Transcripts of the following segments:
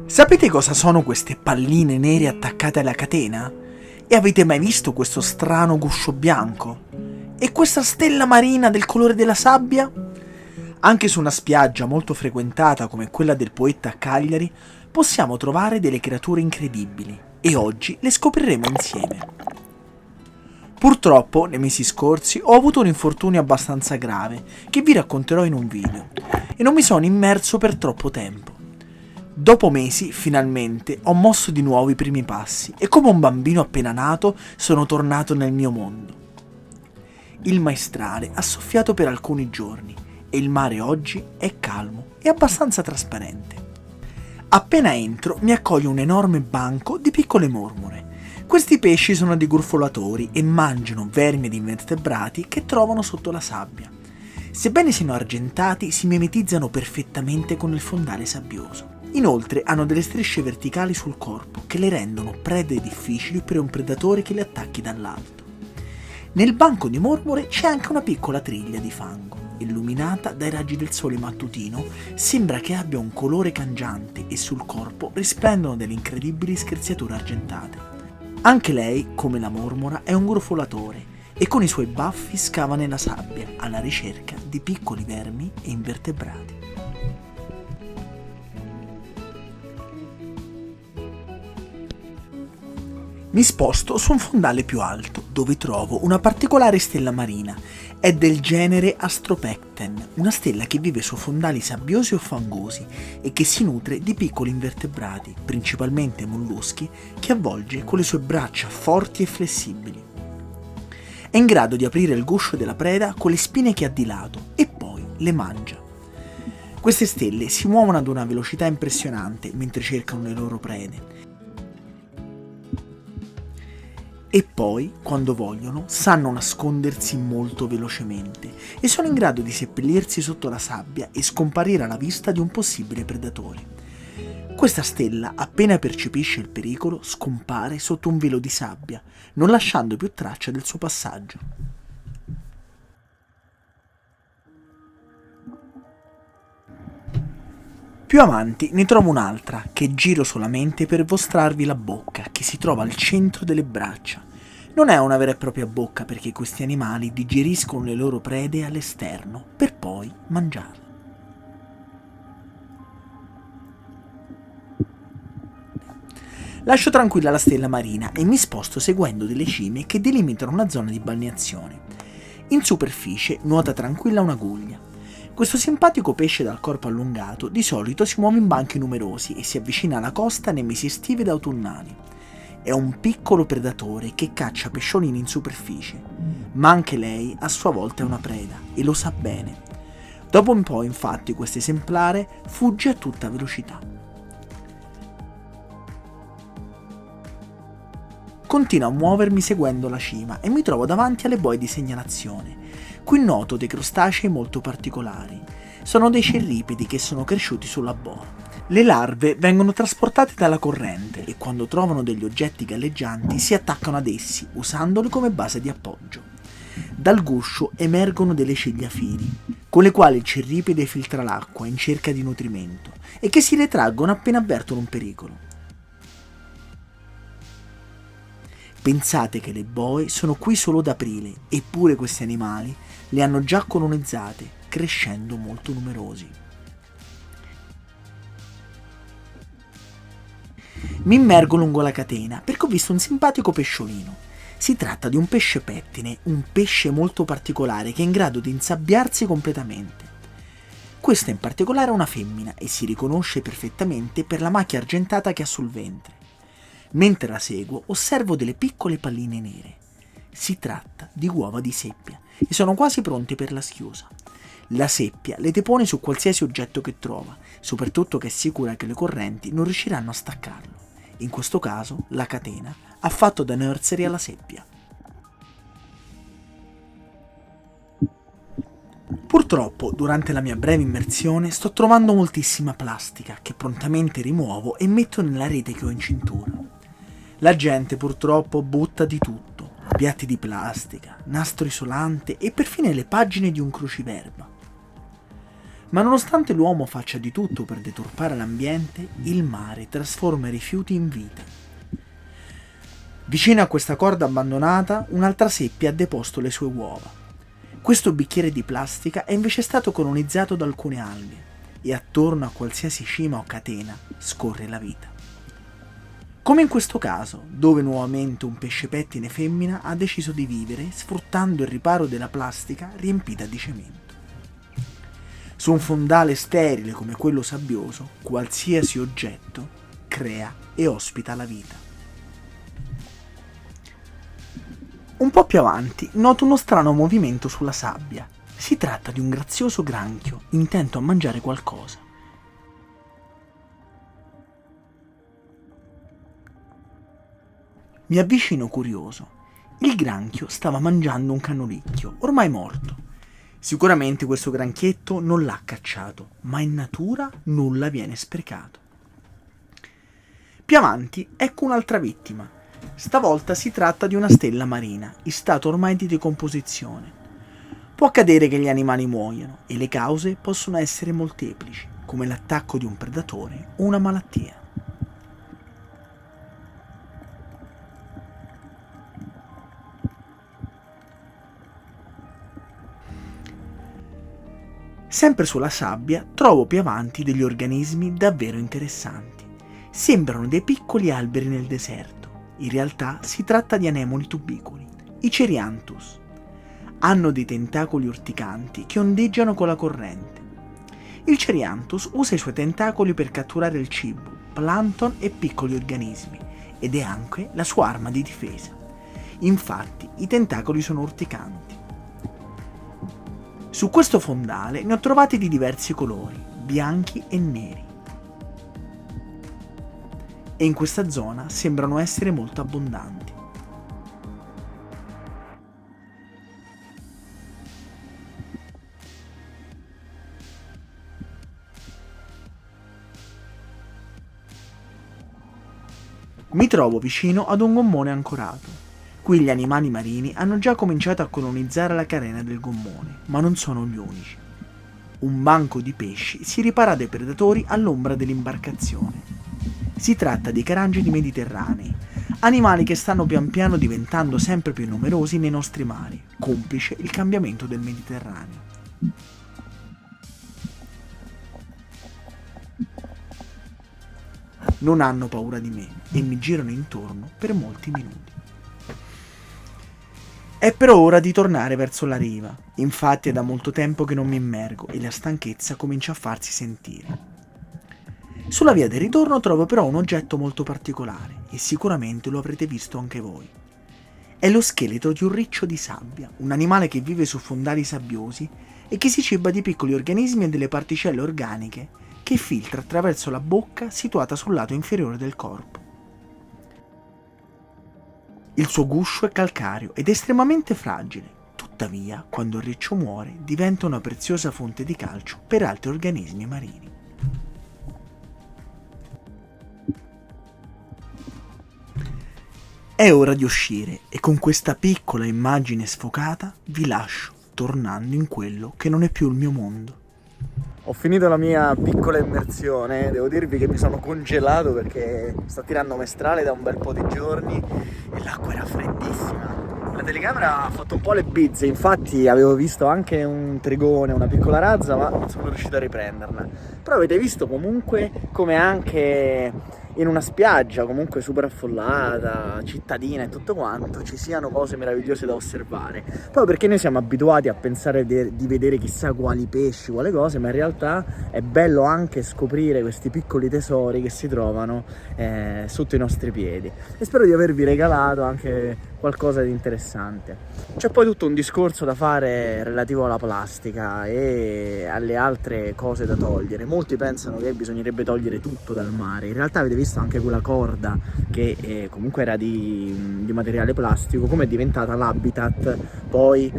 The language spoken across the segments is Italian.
Sapete cosa sono queste palline nere attaccate alla catena? E avete mai visto questo strano guscio bianco? E questa stella marina del colore della sabbia? Anche su una spiaggia molto frequentata come quella del Poetta a Cagliari possiamo trovare delle creature incredibili e oggi le scopriremo insieme. Purtroppo, nei mesi scorsi, ho avuto un infortunio abbastanza grave che vi racconterò in un video e non mi sono immerso per troppo tempo. Dopo mesi, finalmente, ho mosso di nuovo i primi passi e come un bambino appena nato sono tornato nel mio mondo. Il maestrale ha soffiato per alcuni giorni e il mare oggi è calmo e abbastanza trasparente. Appena entro mi accoglie un enorme banco di piccole mormore. Questi pesci sono dei grufolatori e mangiano vermi ed invertebrati che trovano sotto la sabbia. Sebbene siano argentati, si mimetizzano perfettamente con il fondale sabbioso. Inoltre hanno delle strisce verticali sul corpo che le rendono prede difficili per un predatore che li attacchi dall'alto. Nel banco di mormore c'è anche una piccola triglia di fango. Illuminata dai raggi del sole mattutino, sembra che abbia un colore cangiante e sul corpo risplendono delle incredibili scherziature argentate. Anche lei, come la mormora, è un grufolatore e con i suoi baffi scava nella sabbia alla ricerca di piccoli vermi e invertebrati. Mi sposto su un fondale più alto, dove trovo una particolare stella marina. È del genere Astropecten, una stella che vive su fondali sabbiosi o fangosi e che si nutre di piccoli invertebrati, principalmente molluschi, che avvolge con le sue braccia forti e flessibili. È in grado di aprire il guscio della preda con le spine che ha di lato e poi le mangia. Queste stelle si muovono ad una velocità impressionante mentre cercano le loro prede. E poi, quando vogliono, sanno nascondersi molto velocemente e sono in grado di seppellirsi sotto la sabbia e scomparire alla vista di un possibile predatore. Questa stella, appena percepisce il pericolo, scompare sotto un velo di sabbia, non lasciando più traccia del suo passaggio. Più avanti ne trovo un'altra che giro solamente per mostrarvi la bocca che si trova al centro delle braccia. Non è una vera e propria bocca perché questi animali digeriscono le loro prede all'esterno per poi mangiarle. Lascio tranquilla la stella marina e mi sposto seguendo delle cime che delimitano una zona di balneazione. In superficie nuota tranquilla una guglia. Questo simpatico pesce dal corpo allungato di solito si muove in banchi numerosi e si avvicina alla costa nei mesi estivi ed autunnali. È un piccolo predatore che caccia pesciolini in superficie, ma anche lei a sua volta è una preda e lo sa bene. Dopo un po', infatti, questo esemplare fugge a tutta velocità. Continuo a muovermi seguendo la cima e mi trovo davanti alle boie di segnalazione. Qui noto dei crostacei molto particolari. Sono dei cerripedi che sono cresciuti sulla boa. Le larve vengono trasportate dalla corrente e quando trovano degli oggetti galleggianti si attaccano ad essi, usandoli come base di appoggio. Dal guscio emergono delle cigliafili, con le quali il cerripede filtra l'acqua in cerca di nutrimento e che si retraggono appena avvertono un pericolo. Pensate che le boe sono qui solo ad aprile, eppure questi animali le hanno già colonizzate, crescendo molto numerosi. Mi immergo lungo la catena perché ho visto un simpatico pesciolino. Si tratta di un pesce pettine, un pesce molto particolare che è in grado di insabbiarsi completamente. Questa in particolare è una femmina e si riconosce perfettamente per la macchia argentata che ha sul ventre. Mentre la seguo osservo delle piccole palline nere. Si tratta di uova di seppia e sono quasi pronte per la schiusa. La seppia le depone su qualsiasi oggetto che trova, soprattutto che è sicura che le correnti non riusciranno a staccarlo. In questo caso la catena ha fatto da nursery alla seppia. Purtroppo, durante la mia breve immersione, sto trovando moltissima plastica che prontamente rimuovo e metto nella rete che ho in cintura. La gente purtroppo butta di tutto, piatti di plastica, nastro isolante e perfino le pagine di un cruciverba. Ma nonostante l'uomo faccia di tutto per deturpare l'ambiente, il mare trasforma i rifiuti in vita. Vicino a questa corda abbandonata, un'altra seppia ha deposto le sue uova. Questo bicchiere di plastica è invece stato colonizzato da alcune alghe e attorno a qualsiasi cima o catena scorre la vita. Come in questo caso, dove nuovamente un pesce pettine femmina ha deciso di vivere sfruttando il riparo della plastica riempita di cemento. Su un fondale sterile come quello sabbioso, qualsiasi oggetto crea e ospita la vita. Un po' più avanti noto uno strano movimento sulla sabbia. Si tratta di un grazioso granchio intento a mangiare qualcosa. Mi avvicino curioso. Il granchio stava mangiando un canolicchio, ormai morto. Sicuramente questo granchietto non l'ha cacciato, ma in natura nulla viene sprecato. Più avanti ecco un'altra vittima. Stavolta si tratta di una stella marina, in stato ormai di decomposizione. Può accadere che gli animali muoiano e le cause possono essere molteplici, come l'attacco di un predatore o una malattia. Sempre sulla sabbia trovo più avanti degli organismi davvero interessanti. Sembrano dei piccoli alberi nel deserto. In realtà si tratta di anemoni tubicoli, i Cerianthus. Hanno dei tentacoli urticanti che ondeggiano con la corrente. Il Cerianthus usa i suoi tentacoli per catturare il cibo, plancton e piccoli organismi, ed è anche la sua arma di difesa. Infatti, i tentacoli sono urticanti. Su questo fondale ne ho trovati di diversi colori, bianchi e neri. E in questa zona sembrano essere molto abbondanti. Mi trovo vicino ad un gommone ancorato. Qui gli animali marini hanno già cominciato a colonizzare la carena del gommone, ma non sono gli unici. Un banco di pesci si ripara dai predatori all'ombra dell'imbarcazione. Si tratta di carangidi mediterranei, animali che stanno pian piano diventando sempre più numerosi nei nostri mari, complice il cambiamento del Mediterraneo. Non hanno paura di me e mi girano intorno per molti minuti. È però ora di tornare verso la riva, infatti è da molto tempo che non mi immergo e la stanchezza comincia a farsi sentire. Sulla via del ritorno trovo però un oggetto molto particolare e sicuramente lo avrete visto anche voi. È lo scheletro di un riccio di sabbia, un animale che vive su fondali sabbiosi e che si ciba di piccoli organismi e delle particelle organiche che filtra attraverso la bocca situata sul lato inferiore del corpo. Il suo guscio è calcareo ed estremamente fragile, tuttavia, quando il riccio muore, diventa una preziosa fonte di calcio per altri organismi marini. È ora di uscire e con questa piccola immagine sfocata vi lascio, tornando in quello che non è più il mio mondo. Ho finito la mia piccola immersione, devo dirvi che mi sono congelato perché sta tirando maestrale da un bel po' di giorni e l'acqua era freddissima. La telecamera ha fatto un po' le bizze, infatti avevo visto anche un trigone, una piccola razza, ma non sono riuscito a riprenderla. Però avete visto comunque come anche in una spiaggia comunque super affollata, cittadina e tutto quanto, ci siano cose meravigliose da osservare. Proprio perché noi siamo abituati a pensare di vedere chissà quali pesci, quale cose, ma in realtà è bello anche scoprire questi piccoli tesori che si trovano sotto i nostri piedi. E spero di avervi regalato anche qualcosa di interessante. C'è poi tutto un discorso da fare relativo alla plastica e alle altre cose da togliere. Molti pensano che bisognerebbe togliere tutto dal mare. In realtà avete visto anche quella corda che comunque era di materiale plastico, come è diventata l'habitat poi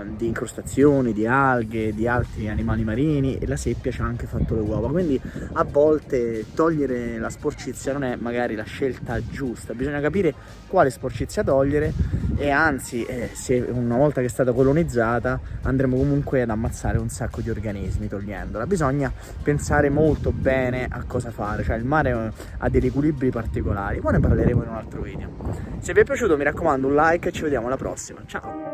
di incrostazioni, di alghe, di altri animali marini, e la seppia ci ha anche fatto le uova. Quindi a volte togliere la sporcizia non è magari la scelta giusta, bisogna capire quale sporcizia togliere, e anzi se una volta che è stata colonizzata andremo comunque ad ammazzare un sacco di organismi togliendola. Bisogna pensare molto bene a cosa fare, cioè il mare ha degli equilibri particolari, poi ne parleremo in un altro video. Se vi è piaciuto mi raccomando un like e ci vediamo alla prossima, ciao!